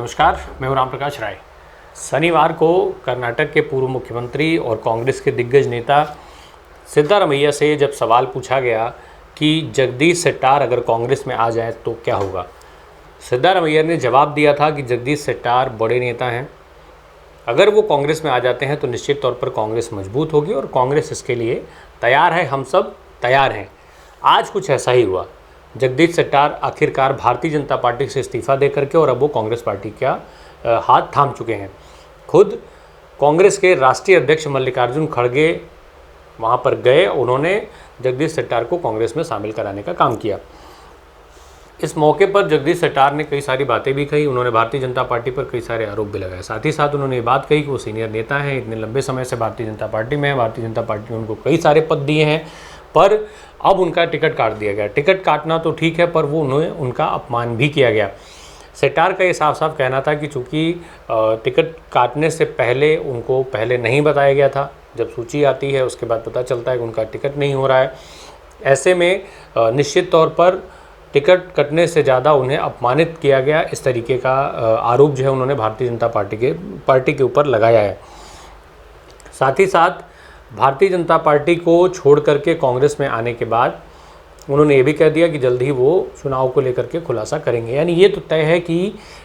नमस्कार, मैं हूं राम प्रकाश राय। शनिवार को कर्नाटक के पूर्व मुख्यमंत्री और कांग्रेस के दिग्गज नेता सिद्धारमैया से जब सवाल पूछा गया कि जगदीश शेट्टार अगर कांग्रेस में आ जाए तो क्या होगा, सिद्धारमैया ने जवाब दिया था कि जगदीश शेट्टार बड़े नेता हैं, अगर वो कांग्रेस में आ जाते हैं तो निश्चित तौर पर कांग्रेस मजबूत होगी और कांग्रेस इसके लिए तैयार है, हम सब तैयार हैं। आज कुछ ऐसा ही हुआ। जगदीश शेट्टार आखिरकार भारतीय जनता पार्टी से इस्तीफा दे करके और अब वो कांग्रेस पार्टी का हाथ थाम चुके हैं। खुद कांग्रेस के राष्ट्रीय अध्यक्ष मल्लिकार्जुन खड़गे वहाँ पर गए, उन्होंने जगदीश शेट्टार को कांग्रेस में शामिल कराने का काम किया। इस मौके पर जगदीश शेट्टार ने कई सारी बातें भी कही, उन्होंने भारतीय जनता पार्टी पर कई सारे आरोप भी लगाए। साथ ही साथ उन्होंने ये बात कही कि वो सीनियर नेता हैं, इतने लंबे समय से भारतीय जनता पार्टी में है, भारतीय जनता पार्टी ने उनको कई सारे पद दिए हैं, पर अब उनका टिकट काट दिया गया। टिकट काटना तो ठीक है, पर वो उनका अपमान भी किया गया। शेट्टार का ये साफ साफ कहना था कि चूँकि टिकट काटने से पहले उनको पहले नहीं बताया गया था, जब सूची आती है उसके बाद पता चलता है कि उनका टिकट नहीं हो रहा है। ऐसे में निश्चित तौर पर टिकट कटने से ज़्यादा उन्हें अपमानित किया गया, इस तरीके का आरोप जो है उन्होंने भारतीय जनता पार्टी के ऊपर लगाया है। साथ ही साथ भारतीय जनता पार्टी को छोड़ करके कांग्रेस में आने के बाद उन्होंने ये भी कह दिया कि जल्द ही वो चुनाव को लेकर के खुलासा करेंगे। यानी ये तो तय है कि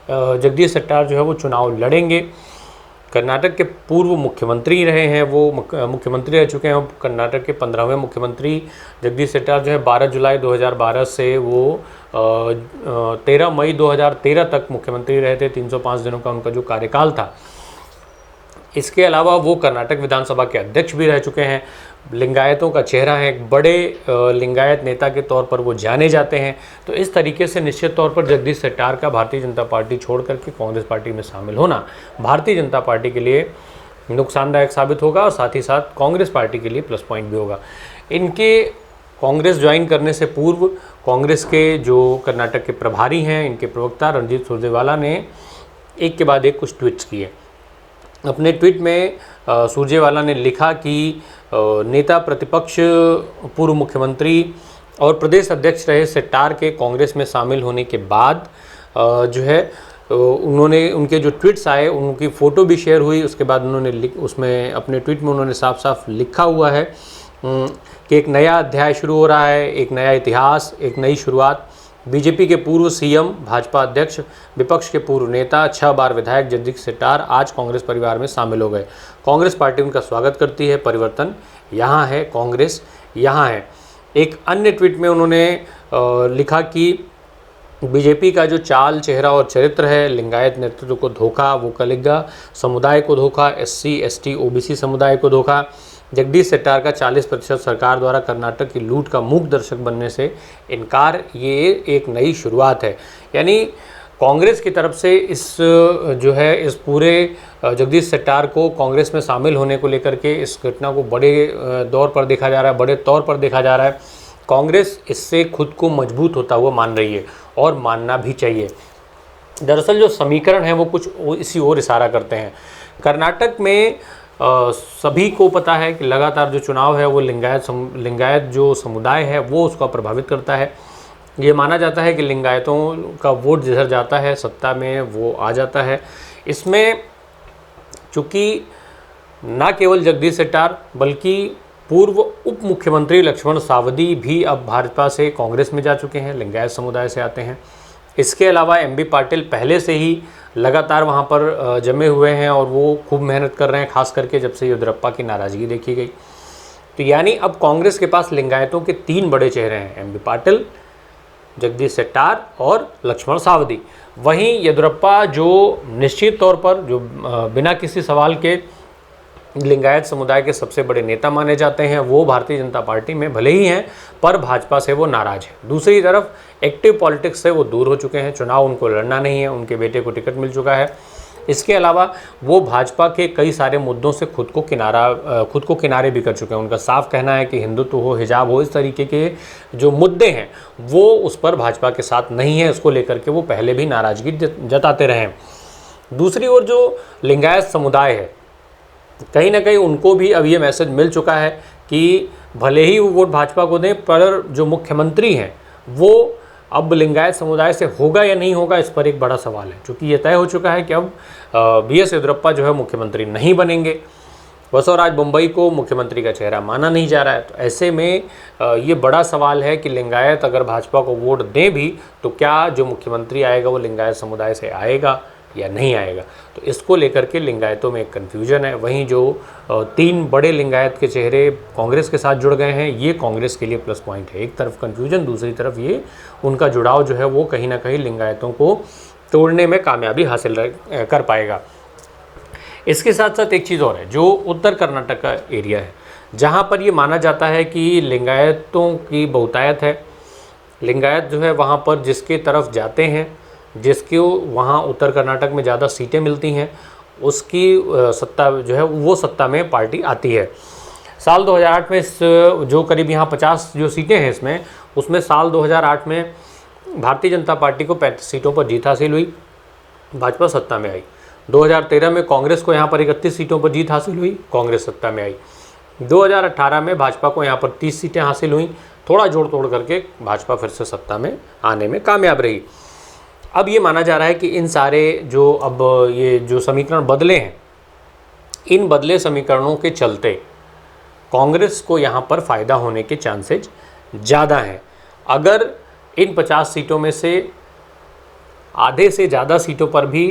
जगदीश शेट्टार जो है वो चुनाव लड़ेंगे। कर्नाटक के पूर्व मुख्यमंत्री रहे हैं, वो मुख्यमंत्री रह चुके हैं। कर्नाटक के 15वें मुख्यमंत्री जगदीश शेट्टार जो है 12 जुलाई 2012 से वो 13 मई 2013 तक मुख्यमंत्री रहे थे। 305 दिनों का उनका जो कार्यकाल था। इसके अलावा वो कर्नाटक विधानसभा के अध्यक्ष भी रह चुके हैं। लिंगायतों का चेहरा है, एक बड़े लिंगायत नेता के तौर पर वो जाने जाते हैं। तो इस तरीके से निश्चित तौर पर जगदीश शेट्टार का भारतीय जनता पार्टी छोड़ करके कांग्रेस पार्टी में शामिल होना भारतीय जनता पार्टी के लिए नुकसानदायक साबित होगा और साथ ही साथ कांग्रेस पार्टी के लिए प्लस पॉइंट भी होगा। इनके कांग्रेस ज्वाइन करने से पूर्व कांग्रेस के जो कर्नाटक के प्रभारी हैं, इनके प्रवक्ता रणजीत सुरजेवाला ने एक के बाद एक कुछ ट्वीट्स किए। अपने ट्वीट में सुरजेवाला ने लिखा कि नेता प्रतिपक्ष पूर्व मुख्यमंत्री और प्रदेश अध्यक्ष रहे शेट्टार के कांग्रेस में शामिल होने के बाद जो है उन्होंने उनके जो ट्वीट्स आए उनकी फ़ोटो भी शेयर हुई। उसके बाद उन्होंने उसमें अपने ट्वीट में उन्होंने साफ साफ लिखा हुआ है कि एक नया अध्याय शुरू हो रहा है, एक नया इतिहास, एक नई शुरुआत। बीजेपी के पूर्व सीएम, भाजपा अध्यक्ष, विपक्ष के पूर्व नेता, 6 बार विधायक जगदीश शेट्टार आज कांग्रेस परिवार में शामिल हो गए। कांग्रेस पार्टी उनका स्वागत करती है। परिवर्तन यहाँ है, कांग्रेस यहाँ है। एक अन्य ट्वीट में उन्होंने लिखा कि बीजेपी का जो चाल, चेहरा और चरित्र है, लिंगायत नेतृत्व को धोखा, वो कलिग्गा समुदाय को धोखा, SC, ST, OBC समुदाय को धोखा। जगदीश शेट्टार का 40% सरकार द्वारा कर्नाटक की लूट का मूक दर्शक बनने से इनकार, ये एक नई शुरुआत है। यानी कांग्रेस की तरफ से इस जो है इस पूरे जगदीश शेट्टार को कांग्रेस में शामिल होने को लेकर के इस घटना को बड़े दौर पर देखा जा रहा है, बड़े तौर पर देखा जा रहा है। कांग्रेस इससे खुद को मजबूत होता हुआ मान रही है और मानना भी चाहिए। दरअसल जो समीकरण है वो कुछ इसी ओर इशारा करते हैं। कर्नाटक में सभी को पता है कि लगातार जो चुनाव है वो लिंगायत जो समुदाय है वो उसका प्रभावित करता है। ये माना जाता है कि लिंगायतों का वोट जिधर जाता है सत्ता में वो आ जाता है। इसमें चूँकि न केवल जगदीश शेट्टार बल्कि पूर्व उप मुख्यमंत्री लक्ष्मण सावदी भी अब भाजपा से कांग्रेस में जा चुके हैं, लिंगायत समुदाय से आते हैं। इसके अलावा MB पाटिल पहले से ही लगातार वहाँ पर जमे हुए हैं और वो खूब मेहनत कर रहे हैं, खास करके जब से येदियुरप्पा की नाराज़गी देखी गई। तो यानी अब कांग्रेस के पास लिंगायतों के 3 बड़े चेहरे हैं, MB पाटिल, जगदीश शेट्टार और लक्ष्मण सावदी। वहीं येदियुरप्पा जो निश्चित तौर पर जो बिना किसी सवाल के लिंगायत समुदाय के सबसे बड़े नेता माने जाते हैं, वो भारतीय जनता पार्टी में भले ही हैं पर भाजपा से वो नाराज़ है। दूसरी तरफ एक्टिव पॉलिटिक्स से वो दूर हो चुके हैं, चुनाव उनको लड़ना नहीं है, उनके बेटे को टिकट मिल चुका है। इसके अलावा वो भाजपा के कई सारे मुद्दों से खुद को किनारे भी कर चुके हैं। उनका साफ कहना है कि हिंदुत्व हो, हिजाब हो, इस तरीके के जो मुद्दे हैं वो उस पर भाजपा के साथ नहीं है। इसको लेकर के वो पहले भी नाराज़गी जताते रहे हैं। दूसरी ओर जो लिंगायत समुदाय है, कहीं ना कहीं उनको भी अब ये मैसेज मिल चुका है कि भले ही वो वोट भाजपा को दें पर जो मुख्यमंत्री हैं वो अब लिंगायत समुदाय से होगा या नहीं होगा, इस पर एक बड़ा सवाल है, क्योंकि ये तय हो चुका है कि अब BS येदियुरप्पा जो है मुख्यमंत्री नहीं बनेंगे। बसवराज बोम्मई को मुख्यमंत्री का चेहरा माना नहीं जा रहा है। तो ऐसे में ये बड़ा सवाल है कि लिंगायत अगर भाजपा को वोट दें भी तो क्या जो मुख्यमंत्री आएगा वो लिंगायत समुदाय से आएगा या नहीं आएगा। तो इसको लेकर के लिंगायतों में एक कन्फ्यूजन है। वहीं जो 3 बड़े लिंगायत के चेहरे कांग्रेस के साथ जुड़ गए हैं, ये कांग्रेस के लिए प्लस पॉइंट है। एक तरफ कन्फ्यूजन, दूसरी तरफ ये उनका जुड़ाव जो है वो कहीं ना कहीं लिंगायतों को तोड़ने में कामयाबी हासिल कर पाएगा। इसके साथ साथ एक चीज़ और है, जो उत्तर कर्नाटक का एरिया है, जहाँ पर ये माना जाता है कि लिंगायतों की बहुतायत है। लिंगायत जो है वहाँ पर जिसके तरफ जाते हैं, जिसके वहाँ उत्तर कर्नाटक में ज़्यादा सीटें मिलती हैं, उसकी सत्ता जो है वो सत्ता में पार्टी आती है। साल 2008 में जो करीब यहाँ 50 जो सीटें हैं इसमें, उसमें साल 2008 में भारतीय जनता पार्टी को 35 सीटों पर जीत हासिल हुई, भाजपा सत्ता में आई। 2013 में कांग्रेस को यहाँ पर 31 सीटों पर जीत हासिल हुई, कांग्रेस सत्ता में आई। 2018 में भाजपा को यहाँ पर 30 सीटें हासिल हुई, थोड़ा जोड़ तोड़ करके भाजपा फिर से सत्ता में आने में कामयाब रही। अब ये माना जा रहा है कि इन सारे जो अब ये जो समीकरण बदले हैं, इन बदले समीकरणों के चलते कांग्रेस को यहाँ पर फ़ायदा होने के चांसेज ज़्यादा हैं। अगर इन 50 सीटों में से आधे से ज़्यादा सीटों पर भी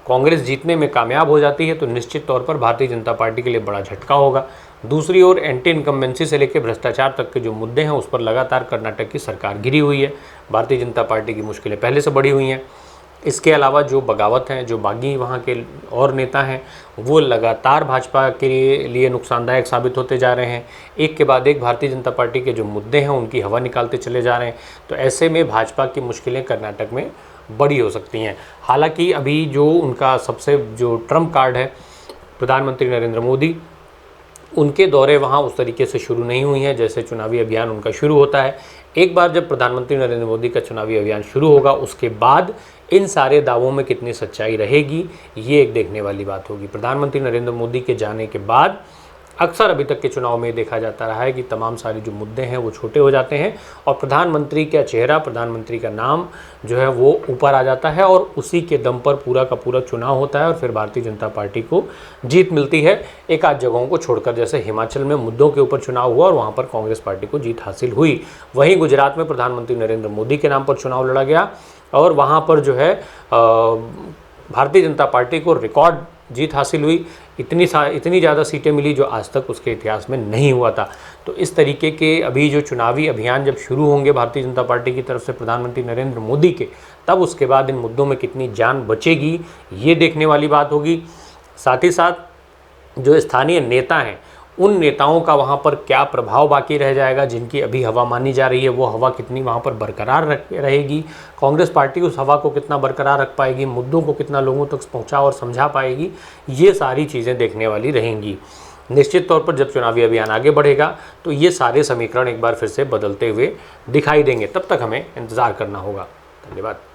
कांग्रेस जीतने में कामयाब हो जाती है तो निश्चित तौर पर भारतीय जनता पार्टी के लिए बड़ा झटका होगा। दूसरी ओर एंटी इनकम्बेंसी से लेकर भ्रष्टाचार तक के जो मुद्दे हैं उस पर लगातार कर्नाटक की सरकार घिरी हुई है। भारतीय जनता पार्टी की मुश्किलें पहले से बढ़ी हुई हैं। इसके अलावा जो बगावत हैं, जो बागी वहाँ के और नेता हैं, वो लगातार भाजपा के लिए नुकसानदायक साबित होते जा रहे हैं। एक के बाद एक भारतीय जनता पार्टी के जो मुद्दे हैं उनकी हवा निकालते चले जा रहे हैं। तो ऐसे में भाजपा की मुश्किलें कर्नाटक में बड़ी हो सकती हैं। हालांकि अभी जो उनका सबसे जो ट्रम्प कार्ड है प्रधानमंत्री नरेंद्र मोदी, उनके दौरे वहाँ उस तरीके से शुरू नहीं हुई हैं जैसे चुनावी अभियान उनका शुरू होता है। एक बार जब प्रधानमंत्री नरेंद्र मोदी का चुनावी अभियान शुरू होगा उसके बाद इन सारे दावों में कितनी सच्चाई रहेगी ये एक देखने वाली बात होगी। प्रधानमंत्री नरेंद्र मोदी के जाने के बाद अक्सर अभी तक के चुनाव में देखा जाता रहा है कि तमाम सारे जो मुद्दे हैं वो छोटे हो जाते हैं और प्रधानमंत्री का चेहरा, प्रधानमंत्री का नाम जो है वो ऊपर आ जाता है और उसी के दम पर पूरा का पूरा चुनाव होता है और फिर भारतीय जनता पार्टी को जीत मिलती है। एक आध जगहों को छोड़कर, जैसे हिमाचल में मुद्दों के ऊपर चुनाव हुआ और वहाँ पर कांग्रेस पार्टी को जीत हासिल हुई। वहीं गुजरात में प्रधानमंत्री नरेंद्र मोदी के नाम पर चुनाव लड़ा गया और वहाँ पर जो है भारतीय जनता पार्टी को रिकॉर्ड जीत हासिल हुई। इतनी ज़्यादा सीटें मिली जो आज तक उसके इतिहास में नहीं हुआ था। तो इस तरीके के अभी जो चुनावी अभियान जब शुरू होंगे भारतीय जनता पार्टी की तरफ से प्रधानमंत्री नरेंद्र मोदी के, तब उसके बाद इन मुद्दों में कितनी जान बचेगी ये देखने वाली बात होगी। साथ ही साथ जो स्थानीय नेता हैं उन नेताओं का वहाँ पर क्या प्रभाव बाकी रह जाएगा, जिनकी अभी हवा मानी जा रही है वो हवा कितनी वहाँ पर बरकरार रहेगी, कांग्रेस पार्टी उस हवा को कितना बरकरार रख पाएगी, मुद्दों को कितना लोगों तक पहुँचा और समझा पाएगी, ये सारी चीज़ें देखने वाली रहेंगी। निश्चित तौर पर जब चुनावी अभियान आगे बढ़ेगा तो ये सारे समीकरण एक बार फिर से बदलते हुए दिखाई देंगे। तब तक हमें इंतज़ार करना होगा। धन्यवाद।